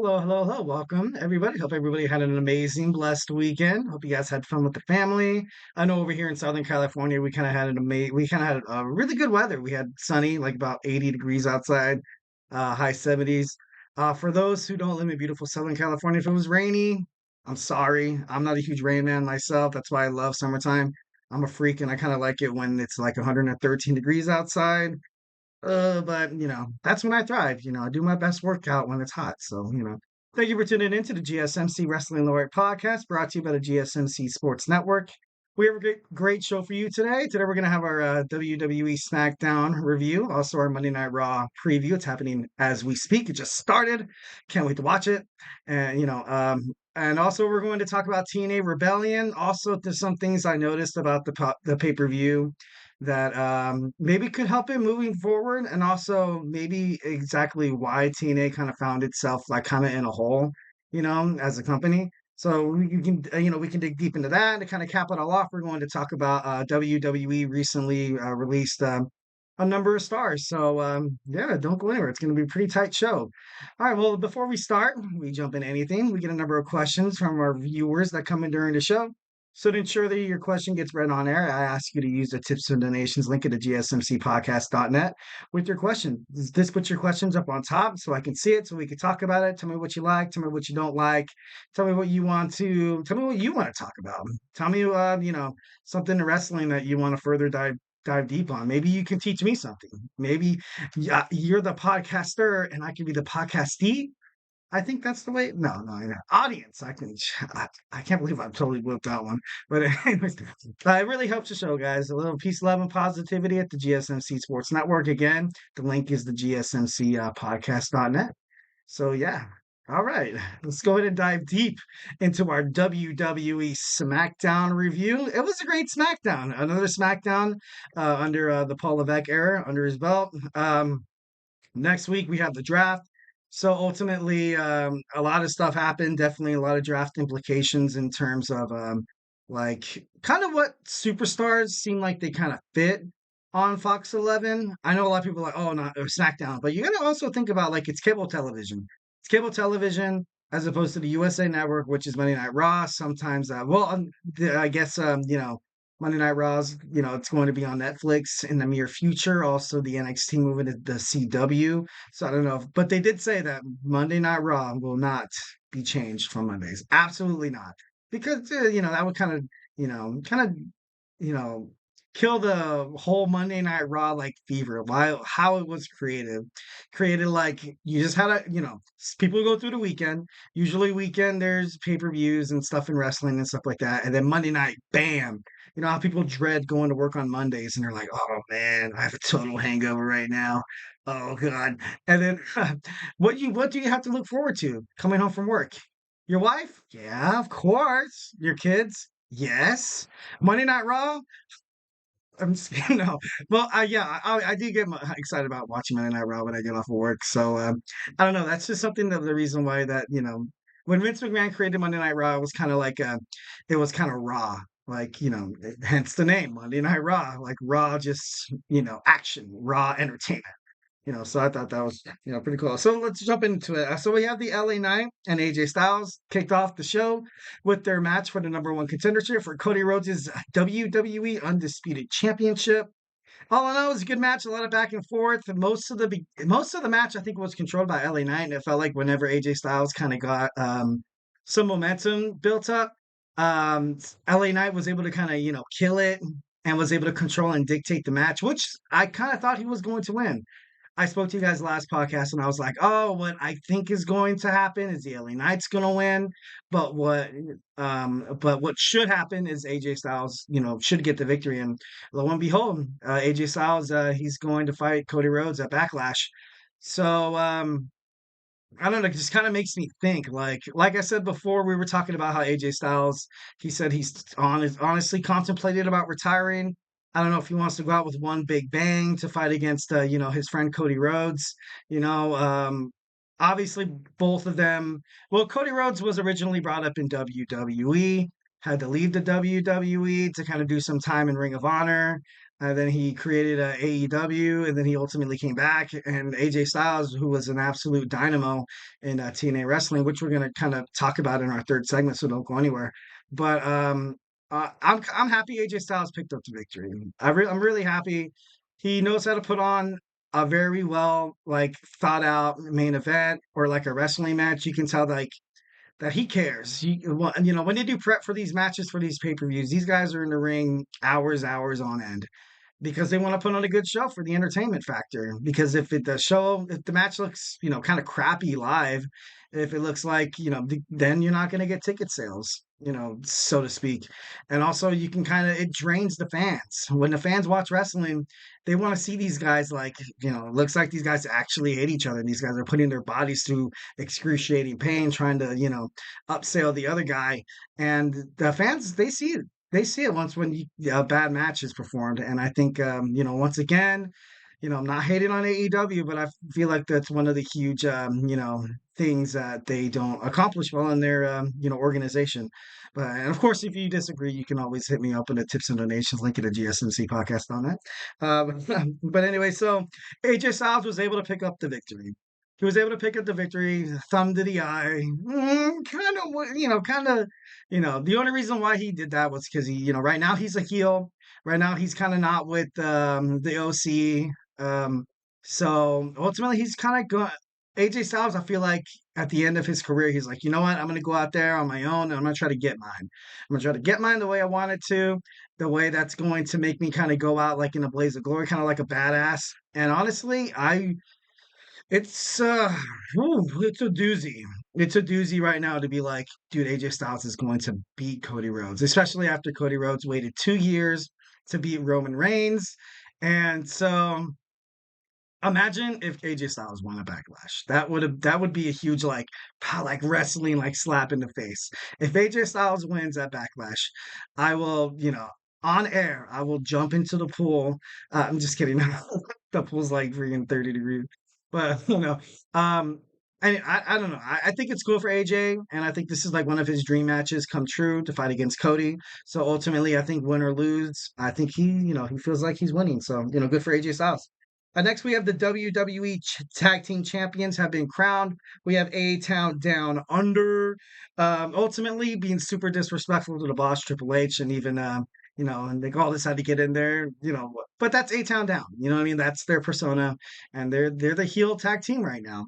Hello, hello, hello. Welcome, everybody. Hope everybody had an amazing, blessed weekend. Hope you guys had fun with the family. I know over here in Southern California, we kind of had really good weather. We had sunny, like about 80 degrees outside, high 70s. For those who don't live in beautiful Southern California, if it was rainy, I'm sorry. I'm not a huge rain man myself. That's why I love summertime. I'm a freak and I kind of like it when it's like 113 degrees outside. But that's when I thrive. I do my best workout when it's hot. So, thank you for tuning in to the GSMC Wrestling Laureate Podcast, brought to you by the GSMC Sports Network. We have a great show for you today. Today we're going to have our WWE SmackDown review, also our Monday Night Raw preview. It's happening as we speak. It just started. Can't wait to watch it. And also we're going to talk about TNA Rebellion. Also, there's some things I noticed about the pay-per-view that maybe could help it moving forward, and also maybe exactly why TNA kind of found itself like kind of in a hole, as a company. So we can dig deep into that to kind of cap it all off. We're going to talk about WWE recently released a number of stars. So yeah, don't go anywhere. It's going to be a pretty tight show. All right. Well, before we start, we jump in anything. We get a number of questions from our viewers that come in during the show. So to ensure that your question gets read on air, I ask you to use the tips and donations link at the GSMCpodcast.net with your question. Just put your questions up on top so I can see it, so we can talk about it. Tell me what you like. Tell me what you don't like. Tell me what you want to. Tell me what you want to talk about. Tell me, something in wrestling that you want to further dive deep on. Maybe you can teach me something. Maybe you're the podcaster and I can be the podcastee. I think that's the way. No, no, yeah. Audience. I can't believe I've totally whipped that one. But anyways, it really helps the show, guys. A little peace, love, and positivity at the GSMC Sports Network. Again, the link is the GSMC podcast.net. So yeah. All right, let's go ahead and dive deep into our WWE SmackDown review. It was a great SmackDown, another SmackDown under the Paul Levesque era under his belt. Next week we have the draft. So ultimately, a lot of stuff happened. Definitely a lot of draft implications in terms of like kind of what superstars seem like they kind of fit on Fox 11. I know a lot of people are like, oh, not or SmackDown, but you got to also think about like it's cable television. It's cable television as opposed to the USA Network, which is Monday Night Raw. Sometimes, I guess Monday Night Raw's, it's going to be on Netflix in the near future. Also, the NXT moving to the CW. So I don't know, but they did say that Monday Night Raw will not be changed from Mondays. Absolutely not, because that would you know, kill the whole Monday Night Raw like fever. Why? How it was created like you just had people go through the weekend. Usually weekend there's pay-per-views and stuff in wrestling and stuff like that, and then Monday night, bam. You know how people dread going to work on Mondays and they're like, oh man, I have a total hangover right now. Oh God. And then what do you have to look forward to coming home from work? Your wife? Yeah, of course. Your kids? Yes. Monday Night Raw? I'm just no. Well, yeah, I do get excited about watching Monday Night Raw when I get off of work. So I don't know. That's just something that the reason why that when Vince McMahon created Monday Night Raw, it was kind of like it was kind of raw, like hence the name Monday Night Raw, like raw, just action, raw entertainment. So I thought that was, pretty cool. So let's jump into it. So we have the LA Knight and AJ Styles kicked off the show with their match for the number one contendership for Cody Rhodes' WWE Undisputed Championship. All in all, it was a good match, a lot of back and forth. Most of the match, I think, was controlled by LA Knight, and it felt like whenever AJ Styles kind of got some momentum built up, LA Knight was able to kind of kill it and was able to control and dictate the match, which I kind of thought he was going to win. I spoke to you guys last podcast and I was like, oh, what I think is going to happen is the LA Knight's gonna win. But what should happen is AJ Styles, should get the victory. And lo and behold, AJ Styles, he's going to fight Cody Rhodes at Backlash. So I don't know, it just kind of makes me think. Like I said before, we were talking about how AJ Styles, he said he's honestly contemplated about retiring. I don't know if he wants to go out with one big bang to fight against, his friend Cody Rhodes. You know, um, Obviously both of them. Well, Cody Rhodes was originally brought up in WWE, had to leave the WWE to kind of do some time in Ring of Honor. and then he created AEW, and then he ultimately came back. And AJ Styles, who was an absolute dynamo in TNA wrestling, which we're gonna kind of talk about in our third segment, so don't go anywhere. But I'm happy AJ Styles picked up the victory. I'm really happy. He knows how to put on a very well like thought out main event or like a wrestling match. You can tell like that he cares. You know, when they do prep for these matches for these pay-per-views, these guys are in the ring hours on end because they want to put on a good show for the entertainment factor. Because if the match looks, you know, kind of crappy live, if it looks like, you know, then you're not going to get ticket sales, you know, so to speak. And also, you can kind of, it drains the fans. When the fans watch wrestling, they want to see these guys like, you know, it looks like these guys actually hate each other. These guys are putting their bodies through excruciating pain, trying to, you know, upsell the other guy. And the fans, they see it once when a bad match is performed. And I think, you know, once again, you know, I'm not hating on AEW, but I feel like that's one of the huge, you know, things that they don't accomplish well in their, you know, organization. But and of course, if you disagree, you can always hit me up in the tips and donations link in the GSMC podcast on that. But anyway, so AJ Styles was able to pick up the victory. He was able to pick up the victory, thumb to the eye, you know, the only reason why he did that was because he, you know, right now he's a heel. Right now he's kind of not with the OC. So ultimately he's kind of going. AJ Styles, I feel like at the end of his career, he's like, you know what? I'm going to go out there on my own and I'm going to try to get mine. I'm going to try to get mine the way I want it to, the way that's going to make me kind of go out like in a blaze of glory, kind of like a badass. And honestly, it's it's a doozy. It's a doozy right now to be like, dude, AJ Styles is going to beat Cody Rhodes, especially after Cody Rhodes waited 2 years to beat Roman Reigns. And so imagine if AJ Styles won a backlash. That would be a huge like wrestling like slap in the face. If AJ Styles wins at backlash, I will, you know, on air, I will jump into the pool. I'm just kidding. The pool's like freaking 30 degrees. But you know, um I don't know. I think it's cool for AJ, and I think this is like one of his dream matches come true to fight against Cody. So ultimately, I think win or lose, I think he, you know, he feels like he's winning. So, you know, good for AJ Styles. Next, we have the WWE Tag Team Champions have been crowned. We have A-Town Down Under, ultimately being super disrespectful to the boss, Triple H, and even, you know, and they all decided to get in there, you know, but that's A-Town Down. You know what I mean? That's their persona, and they're the heel tag team right now.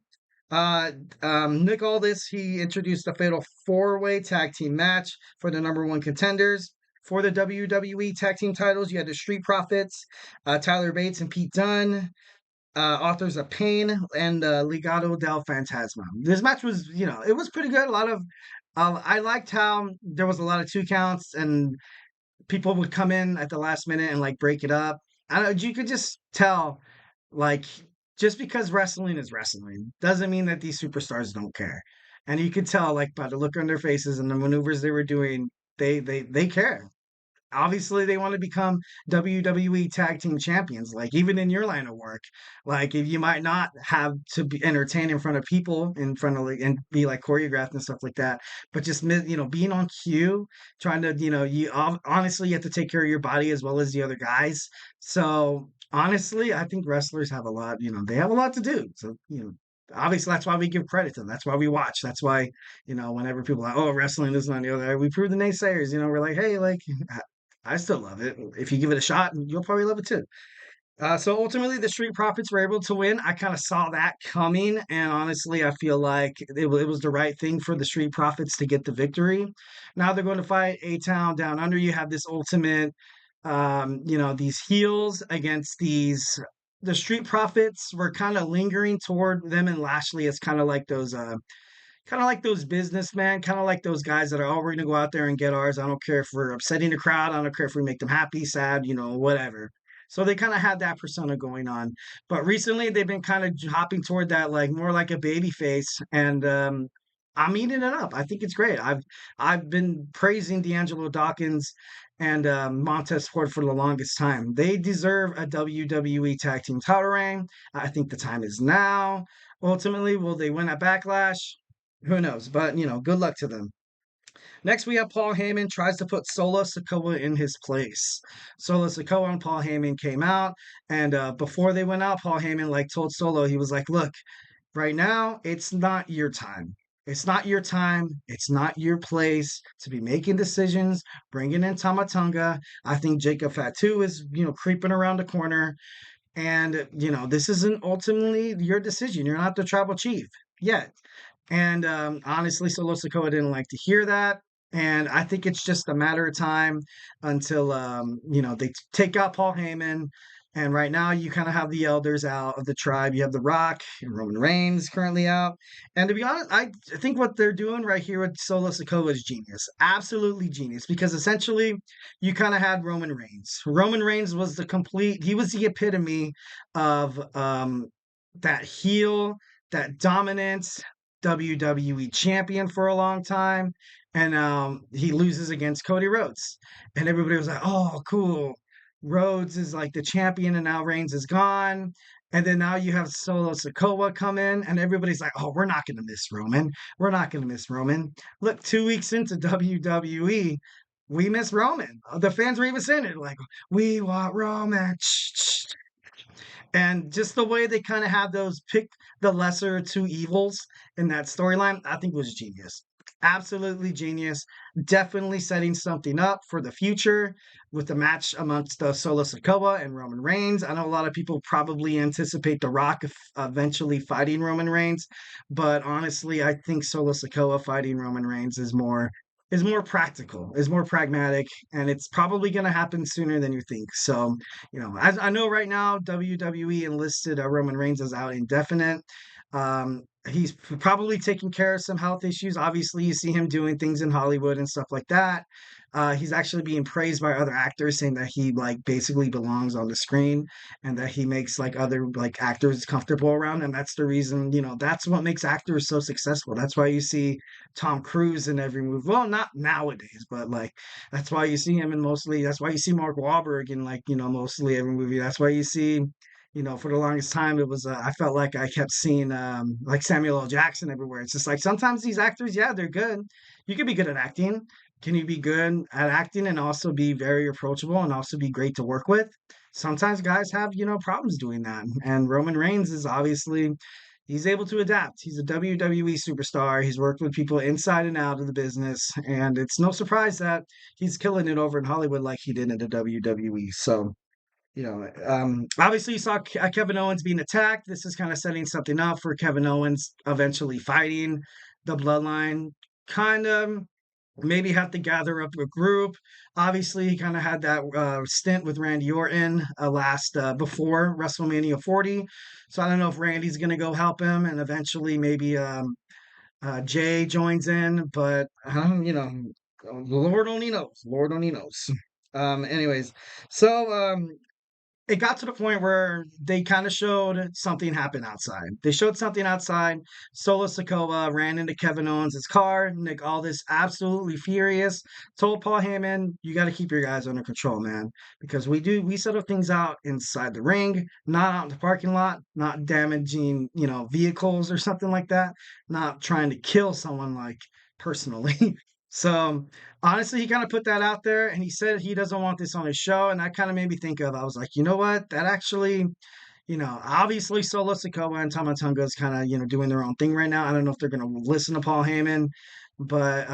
Uh, Nick Aldis, he introduced a fatal four-way tag team match for the number one contenders. For the WWE tag team titles, you had the Street Profits, Tyler Bates and Pete Dunne, authors of Pain, and Legado del Fantasma. This match was, you know, it was pretty good. A lot of, I liked how there was a lot of two counts and people would come in at the last minute and like break it up. I don't know, you could just tell, like, just because wrestling is wrestling doesn't mean that these superstars don't care. And you could tell, like, by the look on their faces and the maneuvers they were doing, they care. Obviously they want to become WWE tag team champions. Like even in your line of work, like if you might not have to be entertained in front of people in front of like and be like choreographed and stuff like that, but just you know being on cue, trying to honestly you have to take care of your body as well as the other guys. So honestly, I think wrestlers have a lot. You know they have a lot to do. So you know. Obviously, that's why we give credit to them. That's why we watch. That's why, you know, whenever people are like, oh, wrestling is on the other, we prove the naysayers. You know, we're like, hey, like, I still love it. If you give it a shot, you'll probably love it too. So ultimately, the Street Profits were able to win. I kind of saw that coming, and honestly, I feel like it was the right thing for the Street Profits to get the victory. Now they're going to fight A Town Down Under. You have this ultimate, you know, these heels against these. The Street Profits were kind of lingering toward them and Lashley. It's kind of like those businessmen, kind of like those guys that are, oh, we're going to go out there and get ours. I don't care if we're upsetting the crowd. I don't care if we make them happy, sad, you know, whatever. So they kind of had that persona going on. But recently they've been kind of hopping toward that, like more like a baby face. And I'm eating it up. I think it's great. I've been praising D'Angelo Dawkins and Montez Ford for the longest time. They deserve a WWE Tag Team title reign. I think the time is now. Ultimately, will they win at Backlash? Who knows? But you know, good luck to them. Next, we have Paul Heyman tries to put Solo Sikoa in his place. Solo Sikoa and Paul Heyman came out, and before they went out, Paul Heyman told Solo, he was like, "Look, right now, it's not your time. It's not your time. It's not your place to be making decisions, bringing in Tama Tonga. I think Jacob Fatu is, creeping around the corner. And, this isn't ultimately your decision. You're not the tribal chief yet." And honestly, Solo Sikoa didn't like to hear that. And I think it's just a matter of time until they take out Paul Heyman. And right now, you kind of have the elders out of the tribe. You have The Rock and Roman Reigns currently out. And to be honest, I think what they're doing right here with Solo Sikoa is genius, absolutely genius. Because essentially, you kind of had Roman Reigns. Roman Reigns was he was the epitome of that heel, that dominance, WWE champion for a long time, and he loses against Cody Rhodes, and everybody was like, "Oh, cool! Rhodes is like the champion, and now Reigns is gone." And then now you have Solo Sikoa come in, and everybody's like, "Oh, we're not going to miss Roman. We're not going to miss Roman." Look, 2 weeks into WWE, we miss Roman. The fans were even saying it like, "We want Roman." And just the way they kind of have those pick the lesser of two evils in that storyline, I think was genius. Absolutely genius. Definitely setting something up for the future with the match amongst Solo Sikoa and Roman Reigns. I know a lot of people probably anticipate The Rock eventually fighting Roman Reigns, but honestly, I think Solo Sikoa fighting Roman Reigns is more practical, is more pragmatic, and it's probably going to happen sooner than you think. So, as I know right now, WWE enlisted Roman Reigns as out indefinite. He's probably taking care of some health issues. Obviously, you see him doing things in Hollywood and stuff like that. He's actually being praised by other actors, saying that he basically belongs on the screen and that he makes other actors comfortable around him. That's the reason, that's what makes actors so successful. That's why you see Tom Cruise in every movie. Well, not nowadays, but that's why you see him in mostly. That's why you see Mark Wahlberg in mostly every movie. That's why you see for the longest time, it was, I felt like I kept seeing, Samuel L. Jackson everywhere. It's just sometimes these actors, yeah, they're good. You can be good at acting. Can you be good at acting and also be very approachable and also be great to work with? Sometimes guys have, problems doing that. And Roman Reigns is obviously, he's able to adapt. He's a WWE superstar. He's worked with people inside and out of the business. And it's no surprise that he's killing it over in Hollywood like he did in the WWE. So, obviously you saw Kevin Owens being attacked. This is kind of setting something up for Kevin Owens eventually fighting the Bloodline. Kind of maybe have to gather up a group. Obviously, he kind of had that stint with Randy Orton before WrestleMania 40. So I don't know if Randy's going to go help him, and eventually maybe Jay joins in. But Lord only knows. Lord only knows. Anyways, so it got to the point where they kind of showed something happen outside. They showed something outside. Solo Sikoa ran into Kevin Owens' car. Nick Aldis, absolutely furious, told Paul Heyman, "You got to keep your guys under control, man, because we settle things out inside the ring, not out in the parking lot, not damaging, vehicles or something like that, not trying to kill someone personally." So honestly, he kind of put that out there and he said he doesn't want this on his show. And that kind of made me think I was like, you know what? That actually, obviously Solo Sikoa and Tama Tonga is kind of, doing their own thing right now. I don't know if they're going to listen to Paul Heyman, but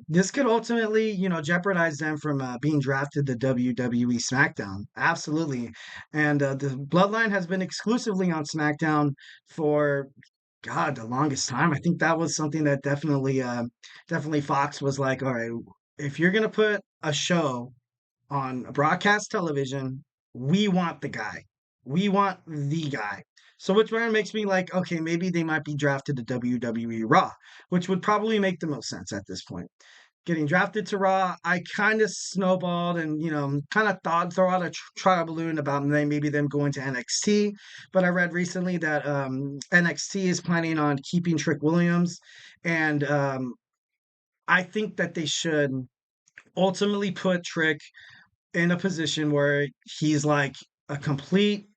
this could ultimately, jeopardize them from being drafted to WWE SmackDown. Absolutely. And the Bloodline has been exclusively on SmackDown for God, the longest time. I think that was something that definitely Fox was like, all right, if you're gonna put a show on broadcast television, we want the guy. We want the guy. So which one makes me like, okay, maybe they might be drafted to WWE Raw, which would probably make the most sense at this point. Getting drafted to Raw, I kind of snowballed and, kind of thought throw out a trial balloon about maybe them going to NXT. But I read recently that NXT is planning on keeping Trick Williams. And I think that they should ultimately put Trick in a position where he's like a complete,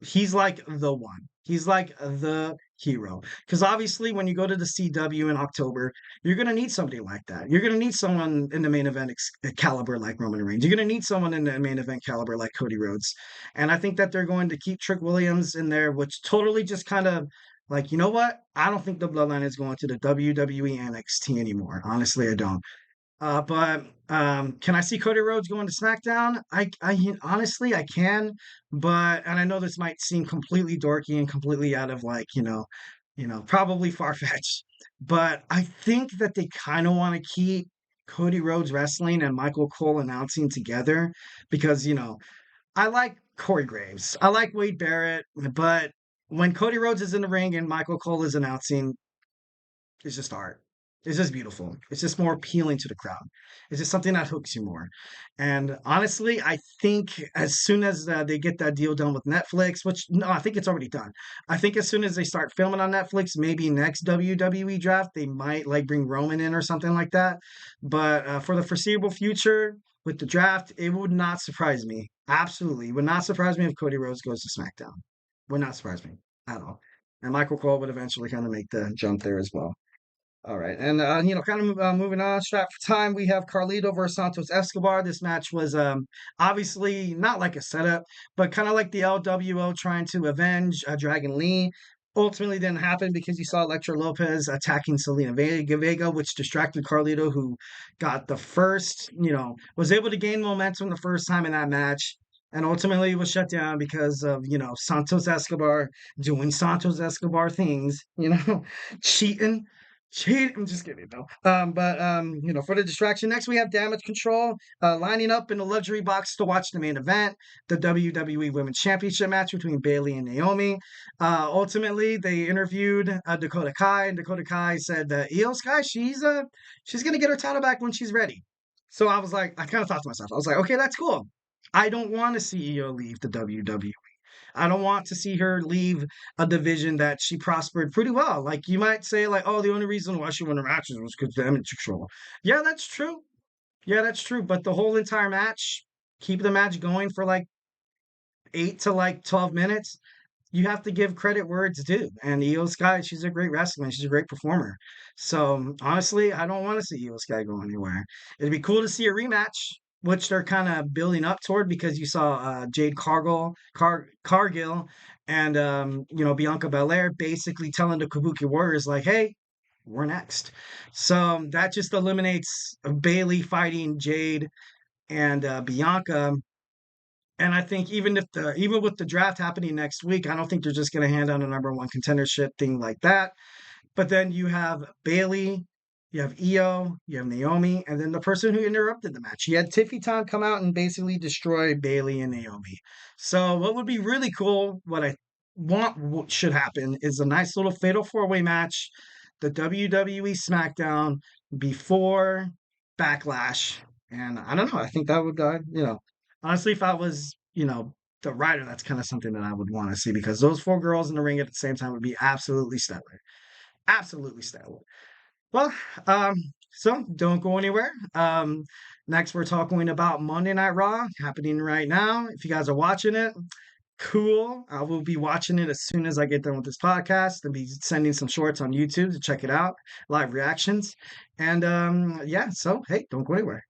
he's like the one. He's like the hero. Because obviously, when you go to the CW in October, you're going to need somebody like that. You're going to need someone in the main event caliber like Roman Reigns. You're going to need someone in the main event caliber like Cody Rhodes. And I think that they're going to keep Trick Williams in there, which totally just kind of like, you know what? I don't think the bloodline is going to the WWE NXT anymore. Honestly, I don't. But can I see Cody Rhodes going to SmackDown? Honestly I can, but and I know this might seem completely dorky and completely out of like probably far fetched, but I think that they kind of want to keep Cody Rhodes wrestling and Michael Cole announcing together because I like Corey Graves, I like Wade Barrett, but when Cody Rhodes is in the ring and Michael Cole is announcing, it's just art. It's just beautiful. It's just more appealing to the crowd. It's just something that hooks you more. And honestly, I think as soon as they get that deal done with Netflix, which no, I think it's already done. I think as soon as they start filming on Netflix, maybe next WWE draft, they might like bring Roman in or something like that. But for the foreseeable future, with the draft, it would not surprise me. Absolutely, it would not surprise me if Cody Rhodes goes to SmackDown. Would not surprise me at all. And Michael Cole would eventually kind of make the jump there as well. All right, and kind of moving on, strap for time. We have Carlito versus Santos Escobar. This match was obviously not like a setup, but kind of like the LWO trying to avenge Dragon Lee. Ultimately, didn't happen because you saw Elektra Lopez attacking Selena Vega, which distracted Carlito, who got the first, was able to gain momentum the first time in that match. And ultimately was shut down because of, Santos Escobar doing Santos Escobar things, cheating. I'm just kidding, though. For the distraction, next we have Damage Control lining up in the luxury box to watch the main event, the WWE Women's Championship match between Bayley and Naomi. Ultimately, they interviewed Dakota Kai, and Dakota Kai said that Io Sky, she's gonna get her title back when she's ready. So I was like, I kind of thought to myself, I was like, okay, that's cool. I don't want to see Io leave the WWE. I don't want to see her leave a division that she prospered pretty well. Like you might say, like, oh, the only reason why she won her matches was because damage control. Yeah, that's true. Yeah, that's true. But the whole entire match, keep the match going for like 8 to 12 minutes. You have to give credit where it's due. And Io Sky, she's a great wrestler. She's a great performer. So honestly, I don't want to see Io Sky go anywhere. It'd be cool to see a rematch, which they're kind of building up toward because you saw Jade Cargill, and Bianca Belair basically telling the Kabuki Warriors like, "Hey, we're next." So that just eliminates Bayley fighting Jade and Bianca. And I think even with the draft happening next week, I don't think they're just going to hand out a number one contendership thing like that. But then you have Bayley, you have Io, you have Naomi, and then the person who interrupted the match. You had Tiffy Tom come out and basically destroy Bayley and Naomi. So what would be really cool, what I want what should happen, is a nice little fatal four-way match, the WWE SmackDown before Backlash. And I don't know. I think that would, honestly, if I was, the writer, that's kind of something that I would want to see because those four girls in the ring at the same time would be absolutely stellar. Absolutely stellar. Well, so don't go anywhere. Next, we're talking about Monday Night Raw happening right now. If you guys are watching it, cool. I will be watching it as soon as I get done with this podcast. I'll be sending some shorts on YouTube to check it out, live reactions. And yeah, so hey, don't go anywhere.